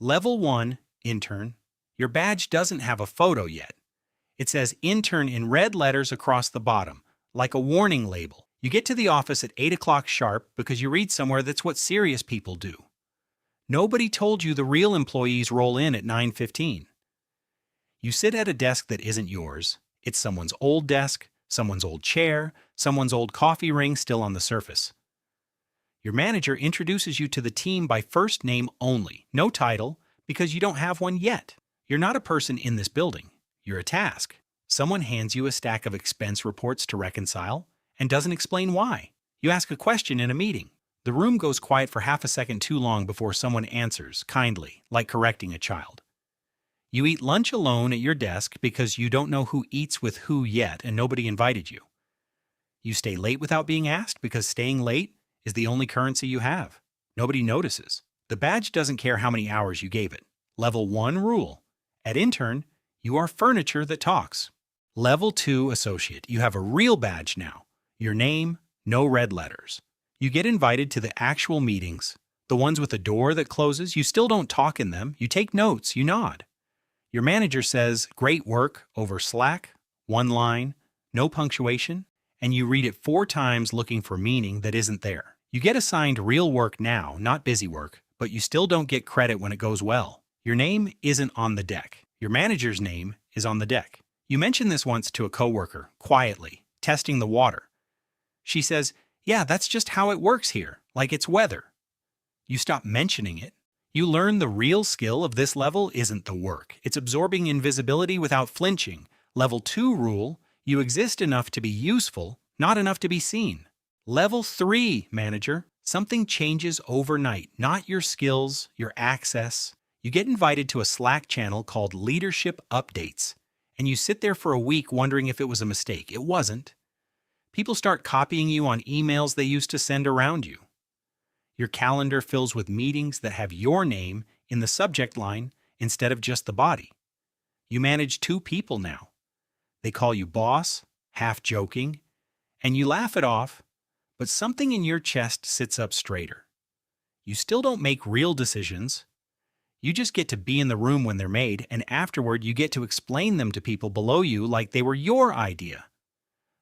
Level 1, Intern. Your badge doesn't have a photo yet. It says Intern in red letters across the bottom, like a warning label. You get to the office at 8 o'clock sharp because you read somewhere that's what serious people do. Nobody told you the real employees roll in at 9:15. You sit at a desk that isn't yours. It's someone's old desk, someone's old chair, someone's old coffee ring still on the surface. Your manager introduces you to the team by first name only, no title, because you don't have one yet. You're not a person in this building. You're a task. Someone hands you a stack of expense reports to reconcile and doesn't explain why. You ask a question in a meeting. The room goes quiet for half a second too long before someone answers, kindly, like correcting a child. You eat lunch alone at your desk because you don't know who eats with who yet and nobody invited you. You stay late without being asked because staying late is the only currency you have. Nobody notices. The badge doesn't care how many hours you gave it. Level 1 rule. At Intern, you are furniture that talks. Level 2 associate. You have a real badge now. Your name, no red letters. You get invited to the actual meetings. The ones with a door that closes, you still don't talk in them. You take notes, you nod. Your manager says, "Great work," over Slack, one line, no punctuation, and you read it 4 times looking for meaning that isn't there. You get assigned real work now, not busy work, but you still don't get credit when it goes well. Your name isn't on the deck. Your manager's name is on the deck. You mentioned this once to a coworker, quietly, testing the water. She says, "Yeah, that's just how it works here, like it's weather." You stop mentioning it. You learn the real skill of this level isn't the work. It's absorbing invisibility without flinching. Level 2 rule, you exist enough to be useful, not enough to be seen. Level 3, manager, something changes overnight, not your skills, your access. You get invited to a Slack channel called Leadership Updates, and you sit there for a week wondering if it was a mistake. It wasn't. People start copying you on emails they used to send around you. Your calendar fills with meetings that have your name in the subject line instead of just the body. You manage 2 people now. They call you boss, half joking, and you laugh it off, but something in your chest sits up straighter. You still don't make real decisions. You just get to be in the room when they're made, and afterward you get to explain them to people below you like they were your idea.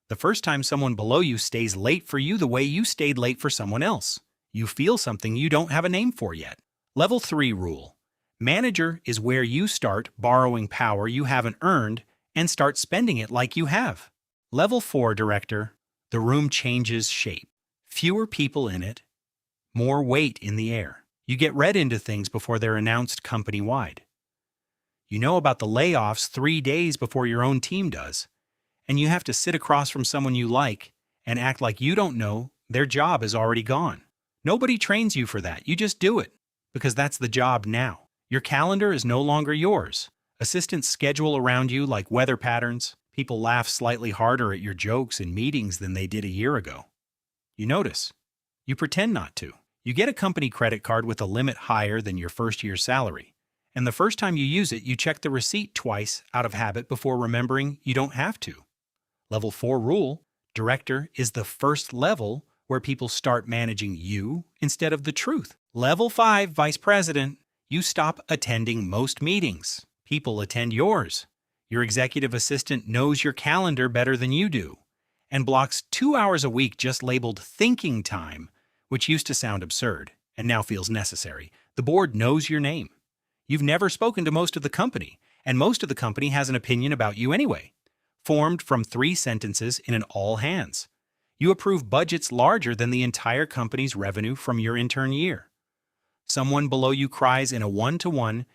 The first time someone below you stays late for you the way you stayed late for someone else. You feel something you don't have a name for yet. Level 3 rule. Manager is where you start borrowing power you haven't earned and start spending it like you have. Level 4 director. The room changes shape. Fewer people in it, more weight in the air. You get read into things before they're announced company-wide. You know about the layoffs 3 days before your own team does, and you have to sit across from someone you like and act like you don't know their job is already gone. Nobody trains you for that. You just do it, because that's the job now. Your calendar is no longer yours. Assistants schedule around you like weather patterns. People laugh slightly harder at your jokes in meetings than they did a year ago. You notice. You pretend not to. You get a company credit card with a limit higher than your first year's salary. And the first time you use it, you check the receipt twice out of habit before remembering you don't have to. Level 4 rule. Director is the first level where people start managing you instead of the truth. Level 5, Vice President. You stop attending most meetings. People attend yours. Your executive assistant knows your calendar better than you do and blocks 2 hours a week just labeled thinking time, which used to sound absurd and now feels necessary. The board knows your name. You've never spoken to most of the company, and most of the company has an opinion about you anyway, formed from 3 sentences in an all hands. You approve budgets larger than the entire company's revenue from your intern year. Someone below you cries in a 1-to-1,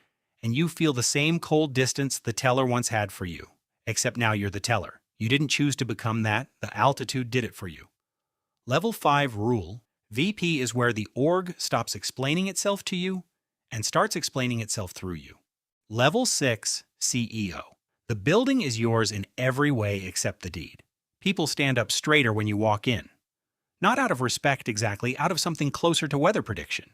and you feel the same cold distance the teller once had for you, except now you're the teller. You didn't choose to become that, the altitude did it for you. Level 5 rule. VP is where the org stops explaining itself to you and starts explaining itself through you. Level 6 CEO. The building is yours in every way except the deed. People stand up straighter when you walk in. Not out of respect exactly, out of something closer to weather prediction.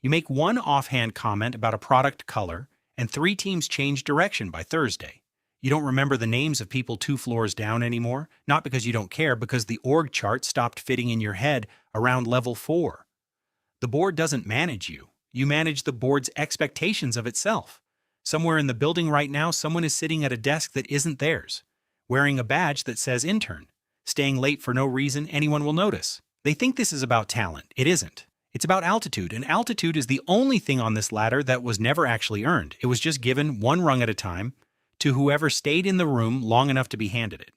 You make one offhand comment about a product color, and 3 teams change direction by Thursday. You don't remember the names of people 2 floors down anymore, not because you don't care, because the org chart stopped fitting in your head around level 4. The board doesn't manage you. You manage the board's expectations of itself. Somewhere in the building right now, someone is sitting at a desk that isn't theirs, wearing a badge that says intern, staying late for no reason anyone will notice. They think this is about talent. It isn't. It's about altitude, and altitude is the only thing on this ladder that was never actually earned. It was just given one rung at a time to whoever stayed in the room long enough to be handed it.